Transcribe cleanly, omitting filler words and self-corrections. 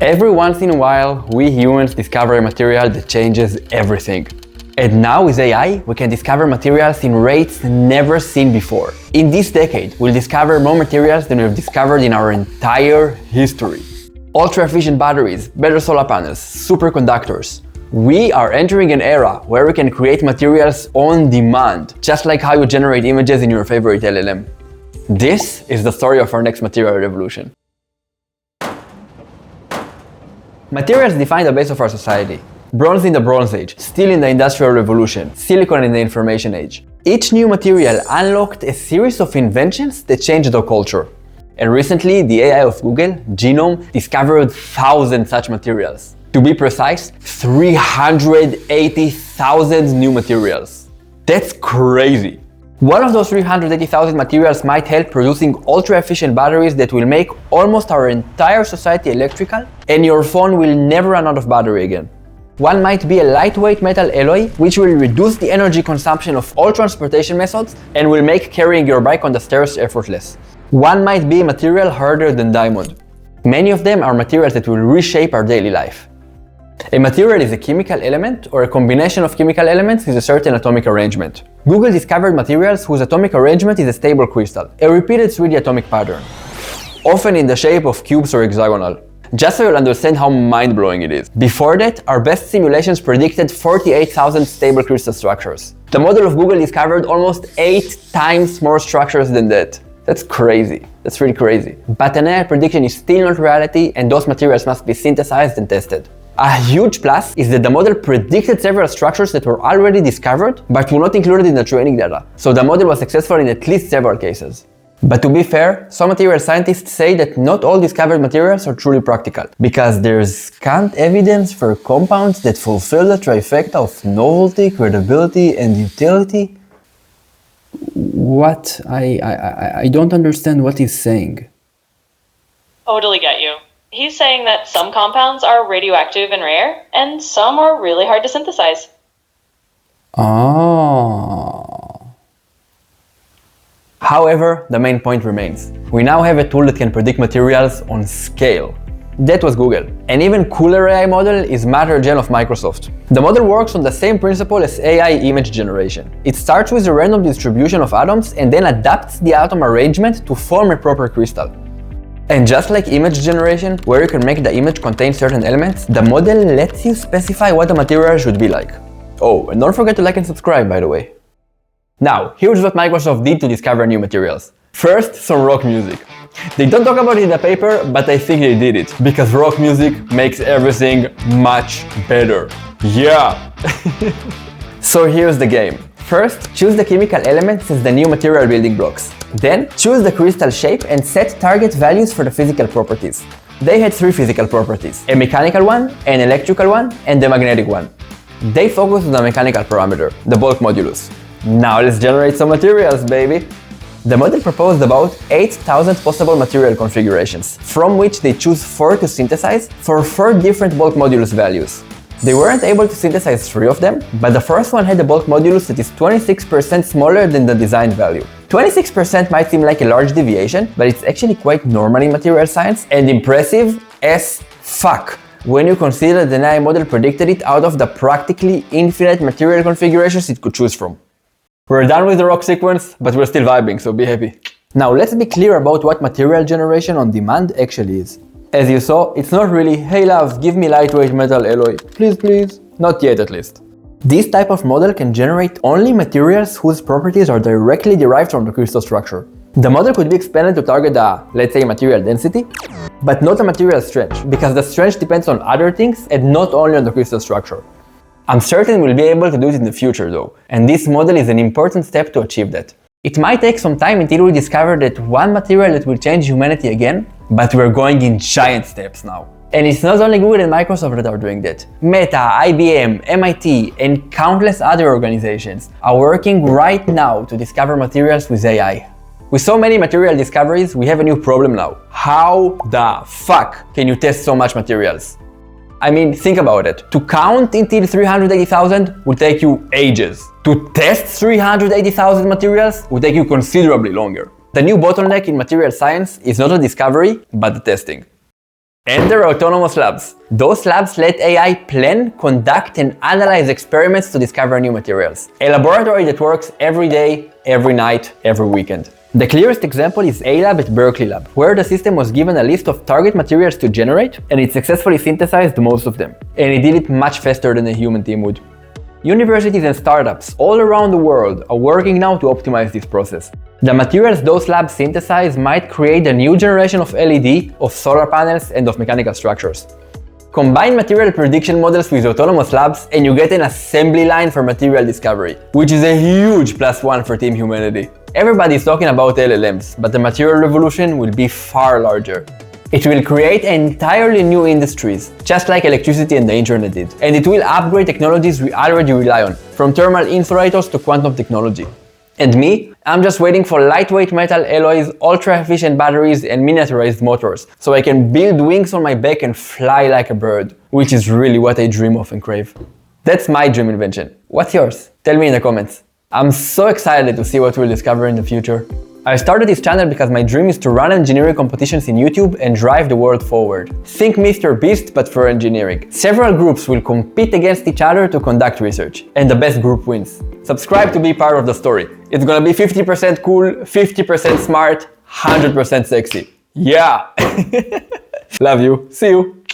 Every once in a while, we humans discover a material that changes everything. And now with AI, we can discover materials in rates never seen before. In this decade, we'll discover more materials than we've discovered in our entire history. Ultra-efficient batteries, better solar panels, superconductors. We are entering an era where we can create materials on demand, just like how you generate images in your favorite LLM. This is the story of our next material revolution. Materials define the base of our society. Bronze in the Bronze Age, steel in the Industrial Revolution, silicon in the Information Age. Each new material unlocked a series of inventions that changed our culture. And recently, the AI of Google, Genome, discovered 1,000 such materials. To be precise, 380,000 new materials. That's crazy. One of those 380,000 materials might help producing ultra-efficient batteries that will make almost our entire society electrical, and your phone will never run out of battery again. One might be a lightweight metal alloy, which will reduce the energy consumption of all transportation methods and will make carrying your bike on the stairs effortless. One might be a material harder than diamond. Many of them are materials that will reshape our daily life. A material is a chemical element or a combination of chemical elements with a certain atomic arrangement. Google discovered materials whose atomic arrangement is a stable crystal, a repeated 3D atomic pattern, often in the shape of cubes or hexagonal. Just so you'll understand how mind-blowing it is. Before that, our best simulations predicted 48,000 stable crystal structures. The model of Google discovered almost 8 times more structures than that. That's crazy. That's really crazy. But an AI prediction is still not reality, and those materials must be synthesized and tested. A huge plus is that the model predicted several structures that were already discovered, but were not included in the training data. So the model was successful in at least several cases. But to be fair, some material scientists say that not all discovered materials are truly practical, because there's scant evidence for compounds that fulfill the trifecta of novelty, credibility, and utility. What? I don't understand what he's saying. Totally get you. He's saying that some compounds are radioactive and rare, and some are really hard to synthesize. However, the main point remains. We now have a tool that can predict materials on scale. That was Google. An even cooler AI model is MatterGen of Microsoft. The model works on the same principle as AI image generation. It starts with a random distribution of atoms and then adapts the atom arrangement to form a proper crystal. And just like image generation, where you can make the image contain certain elements, the model lets you specify what the material should be like. Oh, and don't forget to like and subscribe, by the way. Now, here's what Microsoft did to discover new materials. First, some rock music. They don't talk about it in the paper, but I think they did it, because rock music makes everything much better. Yeah! So here's the game. First, choose the chemical elements as the new material building blocks. Then, choose the crystal shape and set target values for the physical properties. They had 3 physical properties, a mechanical one, an electrical one, and a magnetic one. They focused on the mechanical parameter, the bulk modulus. Now let's generate some materials, baby! The model proposed about 8,000 possible material configurations, from which they choose 4 to synthesize for 4 different bulk modulus values. They weren't able to synthesize 3 of them, but the first one had a bulk modulus that is 26% smaller than the designed value. 26% might seem like a large deviation, but it's actually quite normal in material science and impressive as fuck when you consider the AI model predicted it out of the practically infinite material configurations it could choose from. We're done with the rock sequence, but we're still vibing, so be happy. Now let's be clear about what material generation on demand actually is. As you saw, it's not really, hey love, give me lightweight metal alloy, please please. Not yet at least. This type of model can generate only materials whose properties are directly derived from the crystal structure. The model could be expanded to target the, let's say, material density, but not the material strength, because the strength depends on other things and not only on the crystal structure. I'm certain we'll be able to do it in the future though, and this model is an important step to achieve that. It might take some time until we discover that one material that will change humanity again, but we're going in giant steps now. And it's not only Google and Microsoft that are doing that. Meta, IBM, MIT, and countless other organizations are working right now to discover materials with AI. With so many material discoveries, we have a new problem now. How the fuck can you test so much materials? I mean, think about it. To count until 380,000 will take you ages. To test 380,000 materials will take you considerably longer. The new bottleneck in material science is not the discovery, but the testing. And there are autonomous labs. Those labs let AI plan, conduct, and analyze experiments to discover new materials. A laboratory that works every day, every night, every weekend. The clearest example is A Lab at Berkeley Lab, where the system was given a list of target materials to generate, and it successfully synthesized most of them. And it did it much faster than a human team would. Universities and startups all around the world are working now to optimize this process. The materials those labs synthesize might create a new generation of LED, of solar panels, and of mechanical structures. Combine material prediction models with autonomous labs and you get an assembly line for material discovery, which is a huge +1 for Team Humanity. Everybody is talking about LLMs, but the material revolution will be far larger. It will create entirely new industries, just like electricity and the internet did. And it will upgrade technologies we already rely on, from thermal insulators to quantum technology. And me, I'm just waiting for lightweight metal alloys, ultra-efficient batteries, and miniaturized motors, so I can build wings on my back and fly like a bird, which is really what I dream of and crave. That's my dream invention. What's yours? Tell me in the comments. I'm so excited to see what we'll discover in the future. I started this channel because my dream is to run engineering competitions in YouTube and drive the world forward. Think Mr. Beast, but for engineering. Several groups will compete against each other to conduct research, and the best group wins. Subscribe to be part of the story. It's gonna be 50% cool, 50% smart, 100% sexy. Yeah! Love you. See you!